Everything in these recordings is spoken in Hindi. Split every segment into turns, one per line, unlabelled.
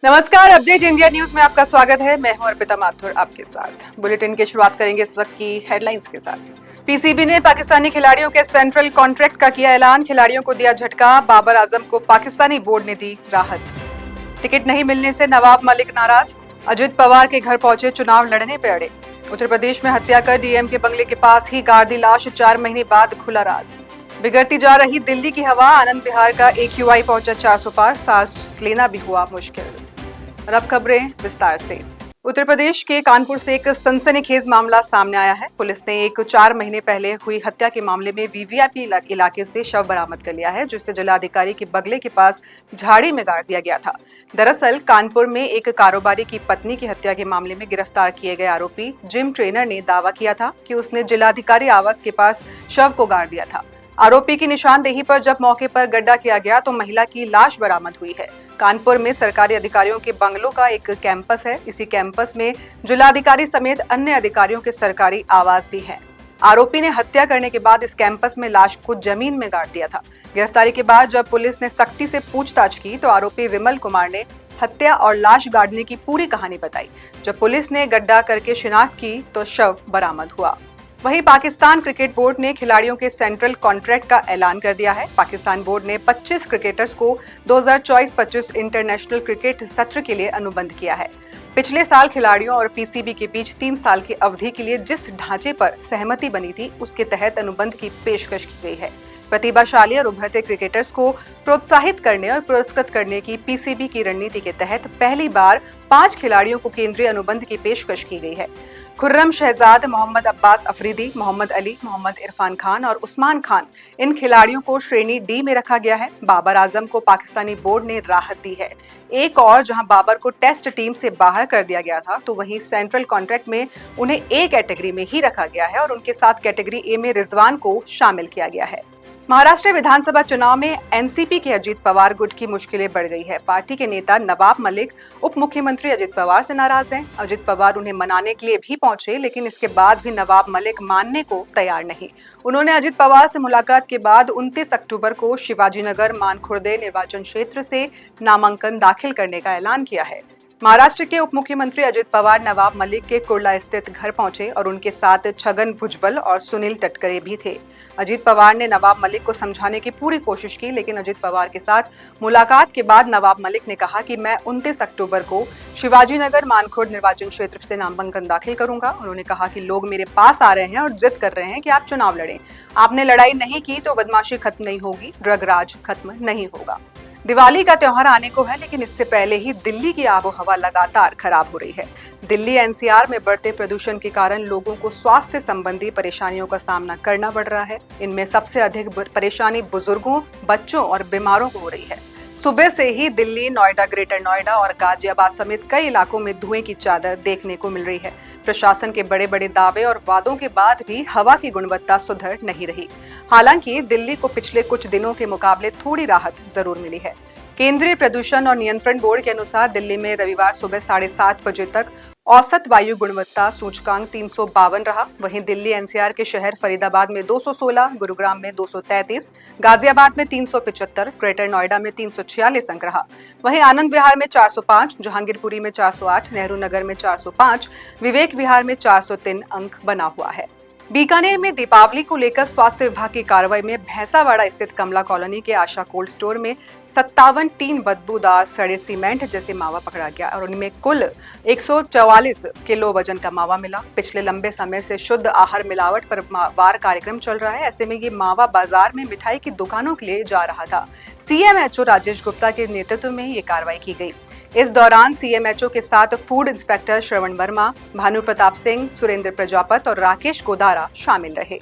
नमस्कार, अपडेट इंडिया न्यूज में आपका स्वागत है। मैं हूं अर्पिता माथुर आपके साथ। बुलेटिन की शुरुआत करेंगे इस वक्त की हेडलाइंस के साथ। पीसीबी ने पाकिस्तानी खिलाड़ियों के सेंट्रल कॉन्ट्रैक्ट का किया ऐलान, खिलाड़ियों को दिया झटका, बाबर आजम को पाकिस्तानी बोर्ड ने दी राहत। टिकट नहीं मिलने से नवाब मलिक नाराज, अजित पवार के घर पहुंचे चुनाव लड़ने पे अड़े। उत्तर प्रदेश में हत्या कर डीएम के बंगले के पास ही गाड़ दी लाश, 4 महीने बाद खुला राज। बिगड़ती जा रही दिल्ली की हवा, आनंद विहार का AQI पहुंचा 400 पार, सांस लेना भी हुआ मुश्किल। और अब खबरें विस्तार से। उत्तर प्रदेश के कानपुर से एक सनसनीखेज मामला सामने आया है। पुलिस ने एक 4 महीने पहले हुई हत्या के मामले में वीवीआईपी इलाके से शव बरामद कर लिया है, जिसे जिलाधिकारी के बंगले के पास झाड़ी में गाड़ दिया गया था। दरअसल कानपुर में एक कारोबारी की पत्नी की हत्या के मामले में गिरफ्तार किए गए आरोपी जिम ट्रेनर ने दावा किया था कि उसने जिलाधिकारी आवास के पास शव को गाड़ दिया था। आरोपी की निशानदेही पर जब मौके पर गड्ढा किया गया तो महिला की लाश बरामद हुई है। कानपुर में सरकारी अधिकारियों के बंगलों का एक कैंपस है। इसी कैंपस में जिलाधिकारी समेत अन्य अधिकारियों के सरकारी आवास भी हैं। आरोपी ने हत्या करने के बाद इस कैंपस में लाश को जमीन में गाड़ दिया था। गिरफ्तारी के बाद जब पुलिस ने सख्ती से पूछताछ की तो आरोपी विमल कुमार ने हत्या और लाश गाड़ने की पूरी कहानी बताई। जब पुलिस ने गड्ढा करके शिनाख्त की तो शव बरामद हुआ। वहीं पाकिस्तान क्रिकेट बोर्ड ने खिलाड़ियों के सेंट्रल कॉन्ट्रैक्ट का ऐलान कर दिया है। पाकिस्तान बोर्ड ने 25 क्रिकेटर्स को 2024-25 इंटरनेशनल क्रिकेट सत्र के लिए अनुबंध किया है। पिछले साल खिलाड़ियों और पीसीबी के बीच 3 साल की अवधि के लिए जिस ढांचे पर सहमति बनी थी, उसके तहत अनुबंध की पेशकश की गई है। प्रतिभाशाली और उभरते क्रिकेटर्स को प्रोत्साहित करने और पुरस्कृत करने की पीसीबी की रणनीति के तहत पहली बार 5 खिलाड़ियों को केंद्रीय अनुबंध की पेशकश की गई है। खुर्रम शहजाद, मोहम्मद अब्बास अफरीदी, मोहम्मद अली, मोहम्मद इरफान खान और उस्मान खान, इन खिलाड़ियों को श्रेणी डी में रखा गया है। बाबर आजम को पाकिस्तानी बोर्ड ने राहत दी है। एक और जहां बाबर को टेस्ट टीम से बाहर कर दिया गया था, तो वहीं सेंट्रल कॉन्ट्रैक्ट में उन्हें ए कैटेगरी में ही रखा गया है और उनके साथ कैटेगरी ए में रिजवान को शामिल किया गया है। महाराष्ट्र विधानसभा चुनाव में एनसीपी के अजित पवार गुट की मुश्किलें बढ़ गई है। पार्टी के नेता नवाब मलिक उप मुख्यमंत्री अजित पवार से नाराज हैं। अजित पवार उन्हें मनाने के लिए भी पहुंचे, लेकिन इसके बाद भी नवाब मलिक मानने को तैयार नहीं। उन्होंने अजित पवार से मुलाकात के बाद 29 अक्टूबर को शिवाजीनगर मानखुर्दे निर्वाचन क्षेत्र से नामांकन दाखिल करने का ऐलान किया है। महाराष्ट्र के उप मुख्यमंत्री अजित पवार नवाब मलिक के कुर्ला स्थित घर पहुंचे और उनके साथ छगन भुजबल और सुनील तटकरे भी थे। अजित पवार ने नवाब मलिक को समझाने की पूरी कोशिश की, लेकिन अजित पवार के साथ मुलाकात के बाद नवाब मलिक ने कहा कि मैं 29 अक्टूबर को शिवाजीनगर मानखुर्द निर्वाचन क्षेत्र से नामांकन दाखिल करूंगा। उन्होंने कहा कि लोग मेरे पास आ रहे हैं और जिद कर रहे हैं कि आप चुनाव लड़ें। आपने लड़ाई नहीं की तो बदमाशी खत्म नहीं होगी, ड्रग राज खत्म नहीं होगा। दिवाली का त्योहार आने को है, लेकिन इससे पहले ही दिल्ली की आबोहवा लगातार खराब हो रही है। दिल्ली एनसीआर में बढ़ते प्रदूषण के कारण लोगों को स्वास्थ्य संबंधी परेशानियों का सामना करना पड़ रहा है। इनमें सबसे अधिक परेशानी बुजुर्गों, बच्चों और बीमारों को हो रही है। सुबह से ही दिल्ली, नोएडा, ग्रेटर नोएडा और गाजियाबाद समेत कई इलाकों में धुएं की चादर देखने को मिल रही है। प्रशासन के बड़े बड़े दावे और वादों के बाद भी हवा की गुणवत्ता सुधर नहीं रही। हालांकि दिल्ली को पिछले कुछ दिनों के मुकाबले थोड़ी राहत जरूर मिली है। केंद्रीय प्रदूषण और नियंत्रण बोर्ड के अनुसार दिल्ली में रविवार सुबह 7:30 बजे तक औसत वायु गुणवत्ता सूचकांक 352 रहा। वहीं दिल्ली एनसीआर के शहर फरीदाबाद में 216, गुरुग्राम में 233, गाजियाबाद में 375, ग्रेटर नोएडा में 346 अंक रहा। वहीं आनंद विहार में 405, जहांगीरपुरी में 408, नेहरू नगर में 405, विवेक विहार में 403 अंक बना हुआ है। बीकानेर में दीपावली को लेकर स्वास्थ्य विभाग की कार्रवाई में भैंसावाड़ा स्थित कमला कॉलोनी के आशा कोल्ड स्टोर में 57 टीन बदबूदार सड़े सीमेंट जैसे मावा पकड़ा गया और उनमें कुल 144 किलो वजन का मावा मिला। पिछले लंबे समय से शुद्ध आहार मिलावट पर वार कार्यक्रम चल रहा है। ऐसे में ये मावा बाजार में मिठाई की दुकानों के लिए जा रहा था। सीएमएचओ राजेश गुप्ता के नेतृत्व में ये कार्रवाई की गई। इस दौरान सीएमएचओ के साथ फूड इंस्पेक्टर श्रवण वर्मा, भानु प्रताप सिंह, सुरेंद्र प्रजापत और राकेश गोदारा शामिल रहे।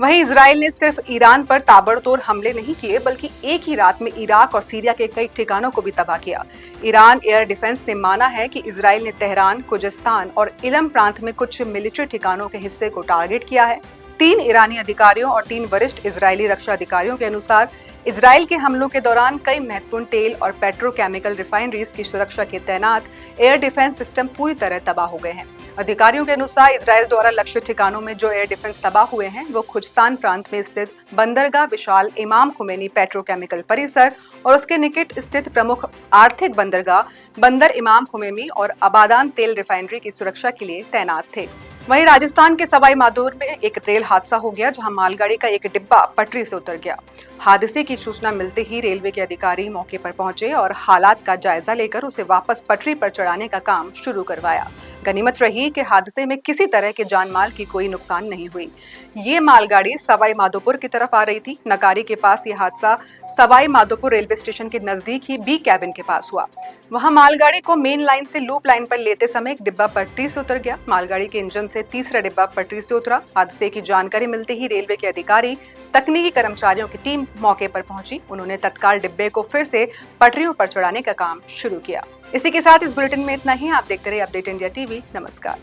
वहीं इजराइल ने सिर्फ ईरान पर ताबड़तोड़ हमले नहीं किए, बल्कि एक ही रात में इराक और सीरिया के कई ठिकानों को भी तबाह किया। ईरान एयर डिफेंस ने माना है कि इजराइल ने तेहरान, खुजस्तान और इलम प्रांत में कुछ मिलिट्री ठिकानों के हिस्से को टारगेट किया है। 3 ईरानी अधिकारियों और 3 वरिष्ठ इजरायली रक्षा अधिकारियों के अनुसार इजराइल के हमलों के दौरान कई महत्वपूर्ण तेल और पेट्रोकेमिकल रिफाइनरीज की सुरक्षा के तैनात एयर डिफेंस सिस्टम पूरी तरह तबाह हो गए हैं। अधिकारियों के अनुसार इजराइल द्वारा लक्ष्य ठिकानों में जो एयर डिफेंस तबाह हुए हैं वो खुजस्तान प्रांत में स्थित बंदरगाह विशाल इमाम खुमैनी पेट्रोकेमिकल परिसर और उसके निकट स्थित प्रमुख आर्थिक बंदरगाह बंदर इमाम खुमैनी और आबादान तेल रिफाइनरी की सुरक्षा के लिए तैनात थे। वहीं राजस्थान के सवाई माधोपुर में एक रेल हादसा हो गया जहां मालगाड़ी का एक डिब्बा पटरी से उतर गया। हादसे की सूचना मिलते ही रेलवे के अधिकारी मौके पर पहुंचे और हालात का जायजा लेकर उसे वापस पटरी पर चढ़ाने का काम शुरू करवाया। गनीमत रही कि हादसे में किसी तरह के जानमाल की कोई नुकसान नहीं हुई। ये मालगाड़ी सवाई माधोपुर की तरफ आ रही थी। नकारी के पास यह हादसा सवाई माधोपुर रेलवे स्टेशन के नजदीक ही बी कैबिन के पास हुआ। वहां मालगाड़ी को मेन लाइन से लूप लाइन पर लेते समय एक डिब्बा पटरी से उतर गया। मालगाड़ी के इंजन से तीसरा डिब्बा पटरी से उतरा। हादसे की जानकारी मिलते ही रेलवे के अधिकारी, तकनीकी कर्मचारियों की टीम मौके पर पहुंची। उन्होंने तत्काल डिब्बे को फिर से पटरियों पर चढ़ाने का काम शुरू किया। इसी के साथ इस बुलेटिन में इतना ही। आप देखते रहिए अपडेट इंडिया टीवी। नमस्कार।